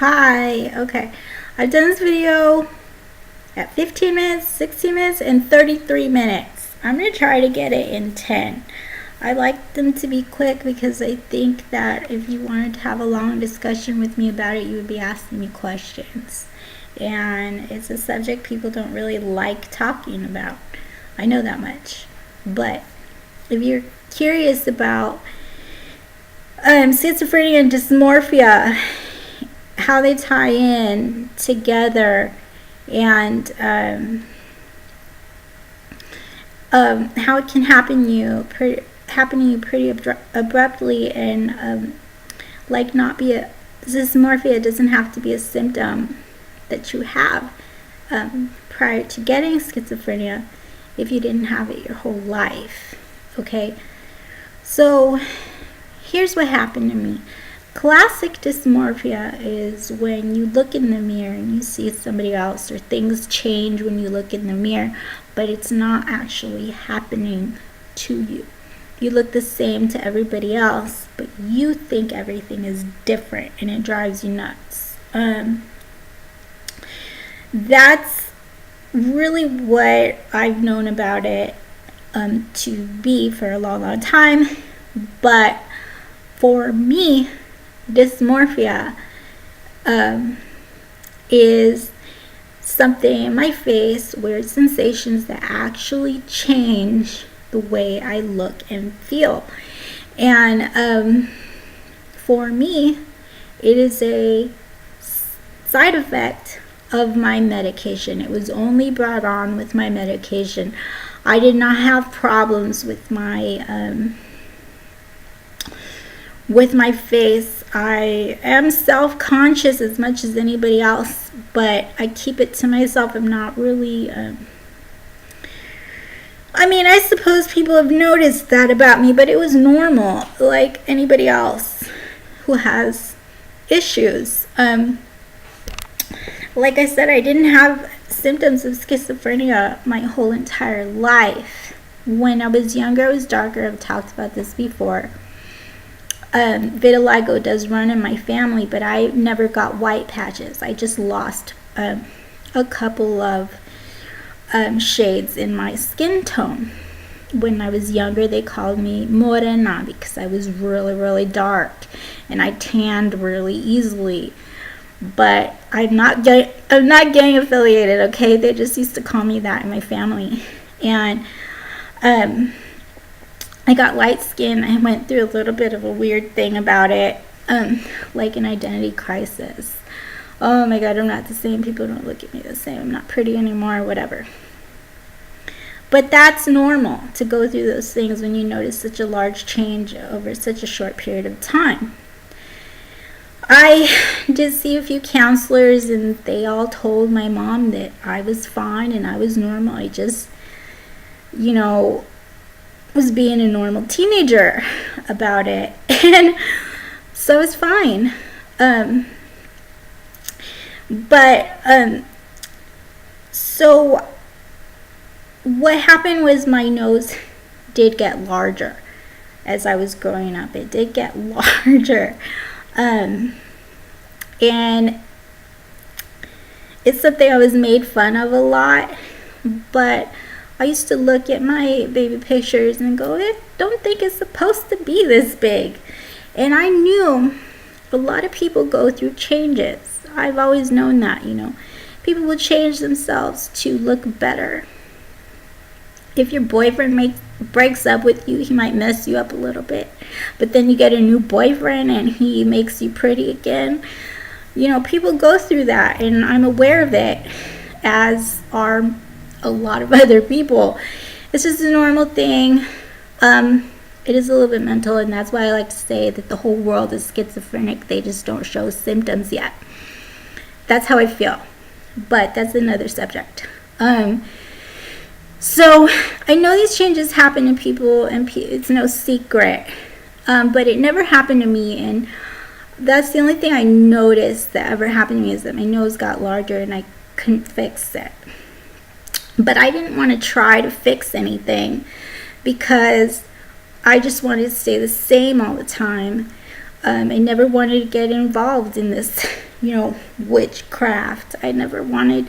Hi. Okay. I've done this video at 15 minutes, 16 minutes, and 33 minutes. I'm going to try to get it in 10. I like them to be quick because I think that if you wanted to have a long discussion with me about it, you would be asking me questions. And it's a subject people don't really like talking about. I know that much. But if you're curious about schizophrenia and dysmorphia, how they tie in together, and how it can happen to you pretty abruptly, and not be a dysmorphia doesn't have to be a symptom that you have prior to getting schizophrenia if you didn't have it your whole life. Okay, so here's what happened to me. Classic dysmorphia is when you look in the mirror and you see somebody else, or things change when you look in the mirror, but it's not actually happening to you. You look the same to everybody else, but you think everything is different, and it drives you nuts. That's really what I've known about it to be for a long time. But for me, dysmorphia is something in my face, weird sensations that actually change the way I look and feel. And for me, it is a side effect of my medication. It was only brought on with my medication. I did not have problems with my face. I am self-conscious as much as anybody else, but I keep it to myself. I'm not really I suppose people have noticed that about me, but it was normal, like anybody else who has issues. Like I said, I didn't have symptoms of schizophrenia my whole entire life. When I was younger, I was darker. I've talked about this before. Vitiligo does run in my family, but I never got white patches. I just lost a couple of shades in my skin tone. When I was younger, they called me morena because I was really, really dark, and I tanned really easily. But I'm not gang affiliated, okay? They just used to call me that in my family. And I got light skin. I went through a little bit of a weird thing about it, like an identity crisis. Oh my God, I'm not the same. People don't look at me the same. I'm not pretty anymore, whatever. But that's normal to go through those things when you notice such a large change over such a short period of time. I did see a few counselors, and they all told my mom that I was fine and I was normal. I just, was being a normal teenager about it. And so it's fine. So what happened was my nose did get larger as I was growing up. It did get larger. And it's something I was made fun of a lot, but I used to look at my baby pictures and go, I don't think it's supposed to be this big. And I knew a lot of people go through changes. I've always known that, people will change themselves to look better. If your boyfriend breaks up with you, he might mess you up a little bit, but then you get a new boyfriend and he makes you pretty again. People go through that, and I'm aware of it, as are a lot of other people. It's just a normal thing. It is a little bit mental, and that's why I like to say that the whole world is schizophrenic. They just don't show symptoms yet. That's how I feel, but that's another subject. So I know these changes happen to people, and it's no secret, but it never happened to me. And that's the only thing I noticed that ever happened to me, is that my nose got larger and I couldn't fix it. But I didn't want to try to fix anything because I just wanted to stay the same all the time. I never wanted to get involved in this witchcraft. I never wanted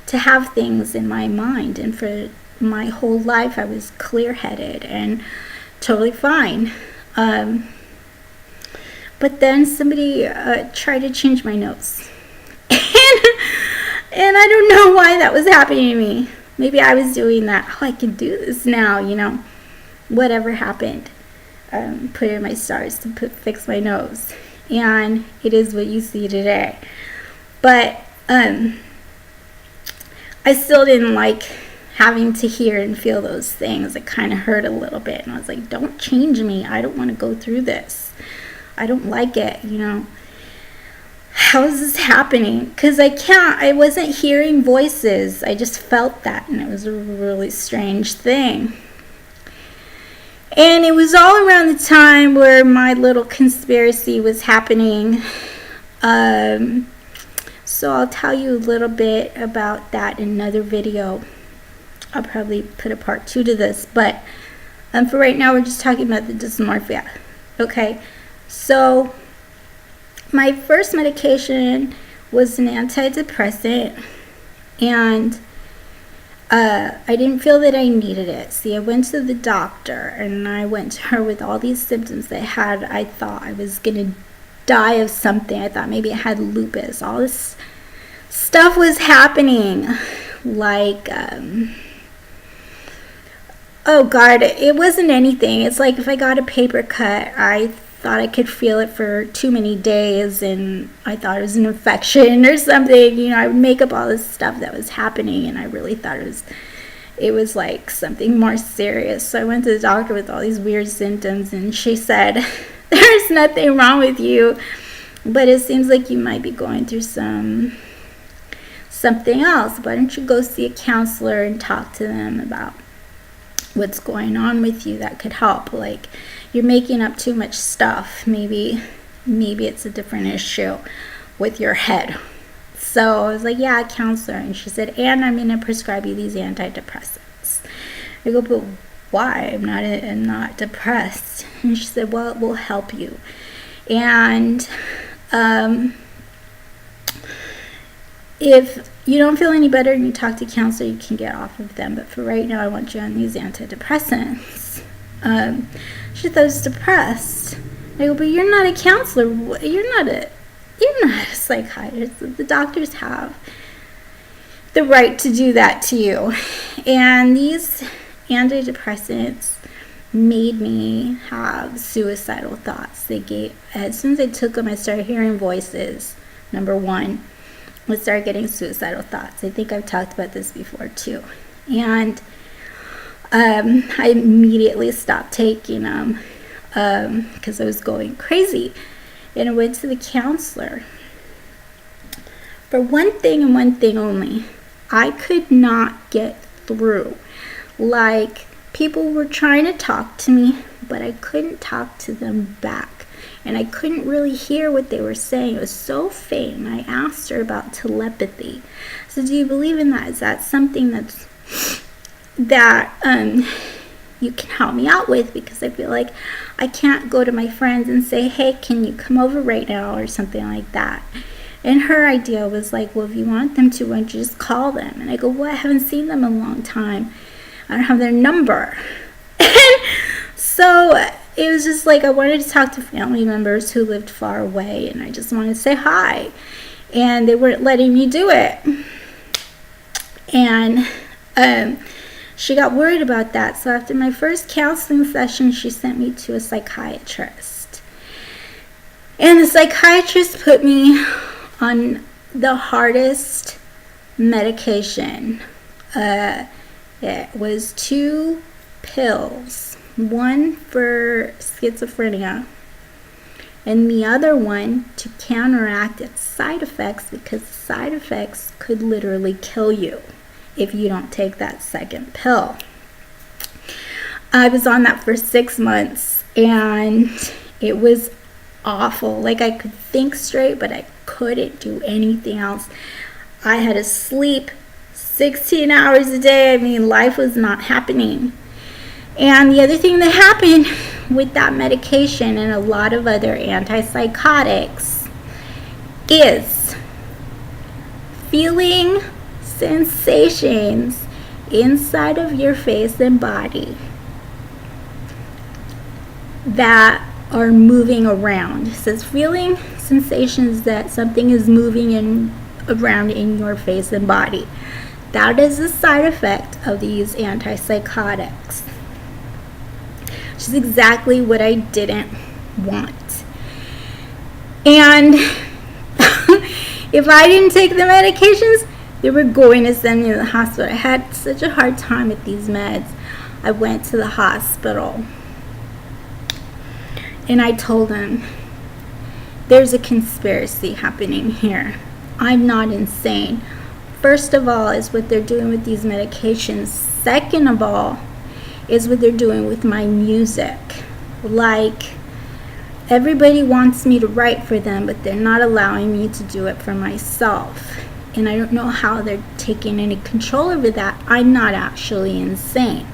to have things in my mind, and for my whole life I was clear-headed and totally fine. But then somebody tried to change my notes. And I don't know why that was happening to me. Maybe I was doing that. Oh, I can do this now, Whatever happened. Put in my stars to fix my nose. And it is what you see today. But I still didn't like having to hear and feel those things. It kind of hurt a little bit. And I was like, don't change me. I don't want to go through this. I don't like it, How is this happening? Because I wasn't hearing voices. I just felt that, and it was a really strange thing. And it was all around the time where my little conspiracy was happening. So I'll tell you a little bit about that in another video. I'll probably put a part 2 to this, but for right now we're just talking about the dysmorphia. Okay, so my first medication was an antidepressant, and I didn't feel that I needed it. See, I went to the doctor, and I went to her with all these symptoms that I thought I was going to die of something. I thought maybe I had lupus. All this stuff was happening. Like, oh God, it wasn't anything. It's like if I got a paper cut, I thought I could feel it for too many days, and I thought it was an infection or something. I would make up all this stuff that was happening, and I really thought it was like something more serious. So I went to the doctor with all these weird symptoms, and she said, there's nothing wrong with you, but it seems like you might be going through something else. Why don't you go see a counselor and talk to them about what's going on with you that could help? Like, you're making up too much stuff. Maybe it's a different issue with your head. So I was like, yeah, a counselor. And she said, and I'm going to prescribe you these antidepressants. I go, but why? I'm not depressed. And she said, well, it will help you. And if you don't feel any better and you talk to a counselor, you can get off of them. But for right now, I want you on these antidepressants. She thought I was depressed. I go, but you're not a counselor. You're not a psychiatrist. The doctors have the right to do that to you. And these antidepressants made me have suicidal thoughts. As soon as I took them, I started hearing voices. Number one, I started getting suicidal thoughts. I think I've talked about this before too. And I immediately stopped taking them because I was going crazy. And I went to the counselor for one thing and one thing only. I could not get through. Like, people were trying to talk to me, but I couldn't talk to them back. And I couldn't really hear what they were saying. It was so faint. And I asked her about telepathy. So do you believe in that? Is that something that you can help me out with? Because I feel like I can't go to my friends and say, hey, can you come over right now, or something like that. And her idea was like, well, if you want them to, why don't you just call them? And I go, well, I haven't seen them in a long time. I don't have their number. So it was just like I wanted to talk to family members who lived far away, and I just wanted to say hi. And they weren't letting me do it. And she got worried about that. So after my first counseling session, she sent me to a psychiatrist. And the psychiatrist put me on the hardest medication. It was 2 pills. One for schizophrenia, and the other one to counteract its side effects, because the side effects could literally kill you if you don't take that second pill. I was on that for 6 months, and it was awful. Like, I could think straight, but I couldn't do anything else. I had to sleep 16 hours a day. I mean, life was not happening. And the other thing that happened with that medication and a lot of other antipsychotics is feeling sensations inside of your face and body that are moving around. It says feeling sensations that something is moving around in your face and body. That is a side effect of these antipsychotics, which is exactly what I didn't want. And if I didn't take the medications, they were going to send me to the hospital. I had such a hard time with these meds. I went to the hospital and I told them, there's a conspiracy happening here. I'm not insane. First of all is what they're doing with these medications. Second of all is what they're doing with my music. Like, everybody wants me to write for them, but they're not allowing me to do it for myself. And I don't know how they're taking any control over that. I'm not actually insane.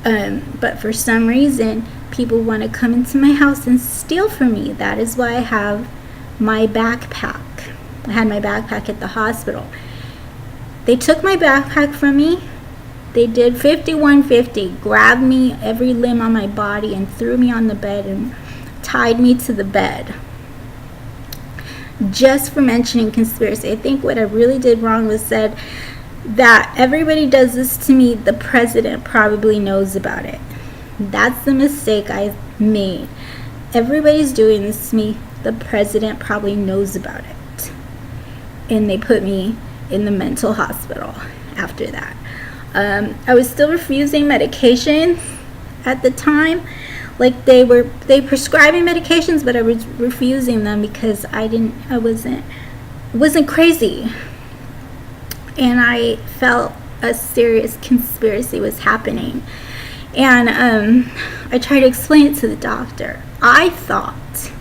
But for some reason, people want to come into my house and steal from me. That is why I have my backpack. I had my backpack at the hospital. They took my backpack from me. They did 5150, grabbed me, every limb on my body, and threw me on the bed and tied me to the bed. Just for mentioning conspiracy. I think what I really did wrong was said that everybody does this to me, the president probably knows about it. That's the mistake I made. Everybody's doing this to me, the president probably knows about it. And they put me in the mental hospital after that. I was still refusing medication at the time. Like, they prescribing medications, but I was refusing them because I wasn't crazy. And I felt a serious conspiracy was happening. And I tried to explain it to the doctor. I thought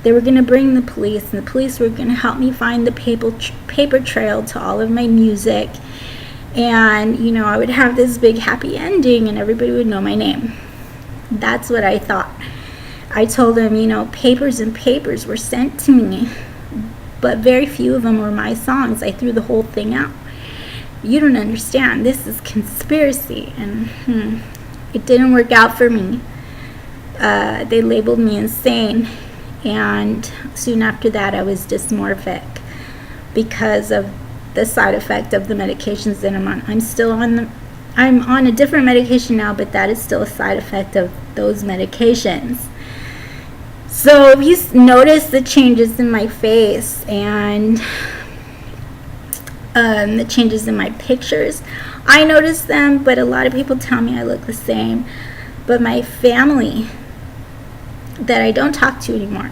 they were going to bring the police, and the police were going to help me find the paper trail to all of my music. And, you know, I would have this big happy ending and everybody would know my name. That's what I thought. I told them, you know, papers and papers were sent to me, but very few of them were my songs. I threw the whole thing out. You don't understand. This is conspiracy. And it didn't work out for me. They labeled me insane. And soon after that, I was dysmorphic because of the side effect of the medications that I'm on. I'm on a different medication now, but that is still a side effect of those medications. So if you notice the changes in my face and the changes in my pictures, I notice them, but a lot of people tell me I look the same. But my family that I don't talk to anymore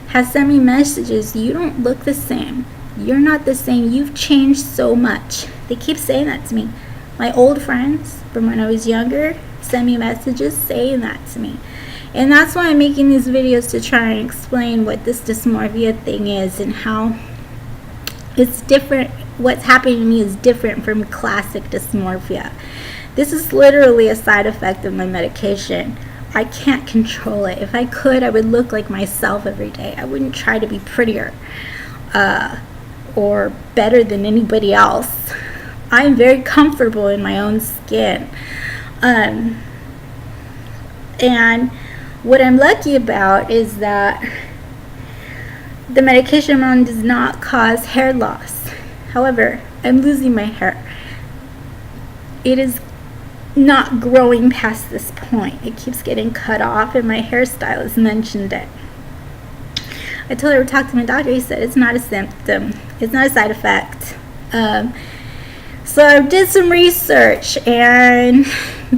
has sent me messages, you don't look the same. You're not the same. You've changed so much. They keep saying that to me. My old friends from when I was younger send me messages saying that to me. And that's why I'm making these videos, to try and explain what this dysmorphia thing is and how it's different. What's happening to me is different from classic dysmorphia. This is literally a side effect of my medication. I can't control it. If I could, I would look like myself every day. I wouldn't try to be prettier or better than anybody else. I'm very comfortable in my own skin. And what I'm lucky about is that the medication I'm on does not cause hair loss. However, I'm losing my hair. It is not growing past this point. It keeps getting cut off, and my hairstylist mentioned it. I told her to talk to my doctor. He said it's not a symptom. It's not a side effect. So I did some research, and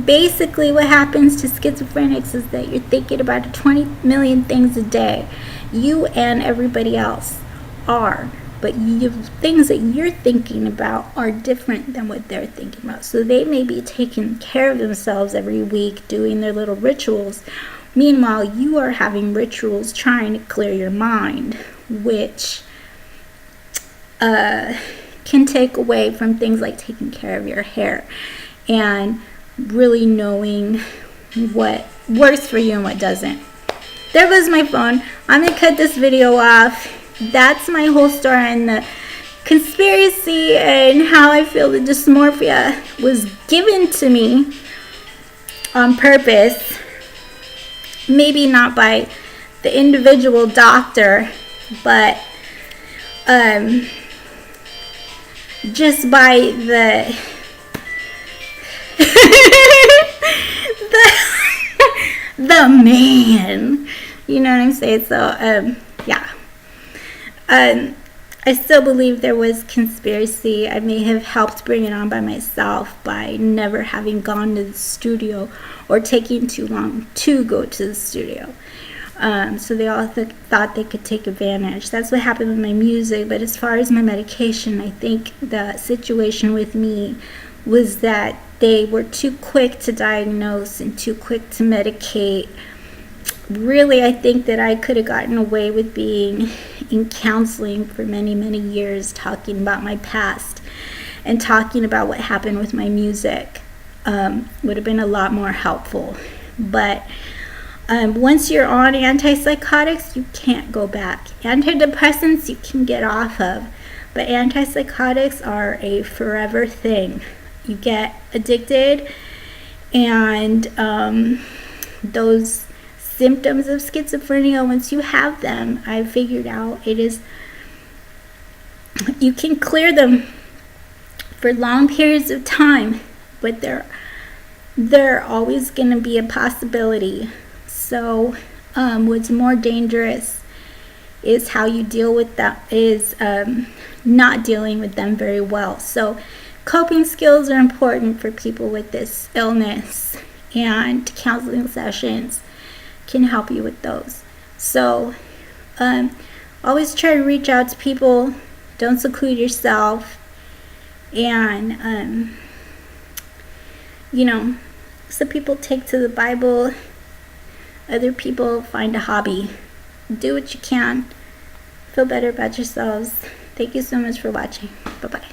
basically what happens to schizophrenics is that you're thinking about 20 million things a day. You and everybody else are. But things that you're thinking about are different than what they're thinking about. So they may be taking care of themselves every week, doing their little rituals. Meanwhile, you are having rituals trying to clear your mind, which can take away from things like taking care of your hair and really knowing what works for you and what doesn't. There goes my phone. I'm going to cut this video off. that's my whole story on the conspiracy and how I feel the dysmorphia was given to me on purpose. Maybe not by the individual doctor, but just by the the man, you know what I'm saying? So yeah, I still believe there was conspiracy. I may have helped bring it on by myself by never having gone to the studio or taking too long to go to the studio. So they all thought they could take advantage. That's what happened with my music. But as far as my medication, I think the situation with me was that they were too quick to diagnose and too quick to medicate. Really, I think that I could have gotten away with being in counseling for many, many years, talking about my past and talking about what happened with my music. Would have been a lot more helpful. But once you're on antipsychotics, you can't go back. Antidepressants you can get off of, but antipsychotics are a forever thing. You get addicted, and those symptoms of schizophrenia, once you have them, I figured out you can clear them for long periods of time, but they're always going to be a possibility. So what's more dangerous is how you deal with that, is not dealing with them very well. So coping skills are important for people with this illness, and counseling sessions can help you with those. So always try to reach out to people. Don't seclude yourself. And some people take to the Bible. Other people find a hobby. Do what you can. Feel better about yourselves. Thank you so much for watching. Bye-bye.